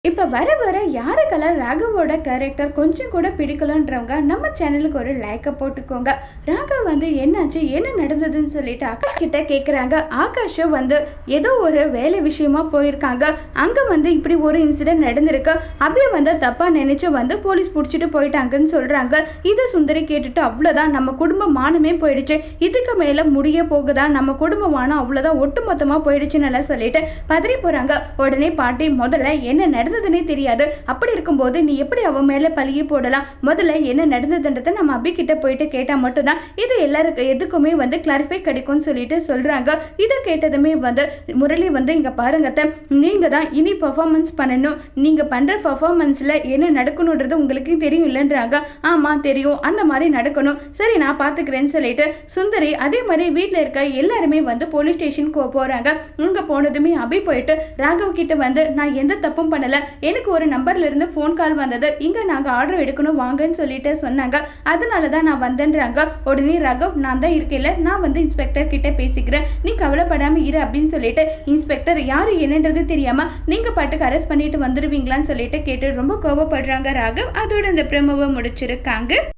இப்போ வர வர யாருக்கெல்லாம் ராகவோட கேரக்டர் கொஞ்சம் கூட பிடிக்கலன்றவங்க நம்ம சேனலுக்கு ஒரு லைக்கை போட்டுக்கோங்க. ராகவ் வந்து என்னாச்சு, என்ன நடந்ததுன்னு சொல்லிட்டு ஆகாஷ் கிட்ட கேட்குறாங்க. ஆகாஷும் வந்து ஏதோ ஒரு வேலை விஷயமா போயிருக்காங்க. அங்கே வந்து இப்படி ஒரு இன்சிடென்ட் நடந்திருக்கு. அப்படியே வந்து தப்பாக நினைச்சு வந்து போலீஸ் பிடிச்சிட்டு போயிட்டாங்கன்னு சொல்கிறாங்க. இதை சுந்தரி கேட்டுட்டு அவ்வளோதான், நம்ம குடும்ப மானமே போயிடுச்சு, இதுக்கு மேலே முடிய போகுதா, நம்ம குடும்ப மானம் அவ்வளோதான் ஒட்டுமொத்தமாக போயிடுச்சுன்னு எல்லாம் சொல்லிட்டு பதறி போகிறாங்க. உடனே பாட்டி, முதல்ல என்ன நடந்ததுன்னே தெரியாது, அப்படி இருக்கும்போது நீ எப்படி அவன் மேலே பழிய போடலாம், முதல்ல என்ன நடந்ததுன்றதை நம்ம அபி கிட்ட போயிட்டு கேட்டால் மட்டும்தான் இது எல்லாருக்கும் எதுக்குமே வந்து கிளாரிஃபை கிடைக்கும்னு சொல்லிட்டு சொல்கிறாங்க. இதை கேட்டதுமே வந்து முரளி வந்து இங்கே பாருங்க, நீங்கள் தான் இனி பர்ஃபார்மன்ஸ் பண்ணணும், நீங்கள் பண்ணுற பர்ஃபார்மன்ஸில் என்ன நடக்கணுன்றது உங்களுக்கு தெரியும் இல்லைன்றாங்க. ஆமாம் தெரியும், அந்த மாதிரி நடக்கணும், சரி நான் பார்த்துக்கிறேன்னு சொல்லிட்டு சுந்தரி அதே மாதிரி வீட்டில் இருக்க எல்லாருமே வந்து போலீஸ் ஸ்டேஷனுக்கு போகிறாங்க. இங்கே போனதுமே அபி போயிட்டு ராகவ் கிட்ட வந்து நான் எந்த தப்பும் பண்ணலை, எனக்கு ஒரு நம்பர்ல இருந்து ஃபோன் கால் வந்தது, இங்கே நாங்கள் ஆர்டர் எடுக்கணும் வாங்கன்னு சொல்லிட்டு சொன்னாங்க, அதனால தான் நான் வந்தேன்றாங்க. உடனே ராகவ், நான் தான் இருக்கேன்ல, நான் வந்து இன்ஸ்பெக்டர் கிட்ட பேசிக்கிறேன், நீ கவலைப்படாமல் இரு அப்படின்னு சொல்லிட்டு இன்ஸ்பெக்டர் யார் என்னன்றது தெரியாமல் நீங்கள் பாட்டுக்கு அரெஸ்ட் பண்ணிட்டு வந்துடுவீங்களான்னு சொல்லிட்டு கேட்டு ரொம்ப கோவப்படுறாங்க ராகவ். அதோட இந்த ப்ரோமோவை முடிச்சிருக்காங்க.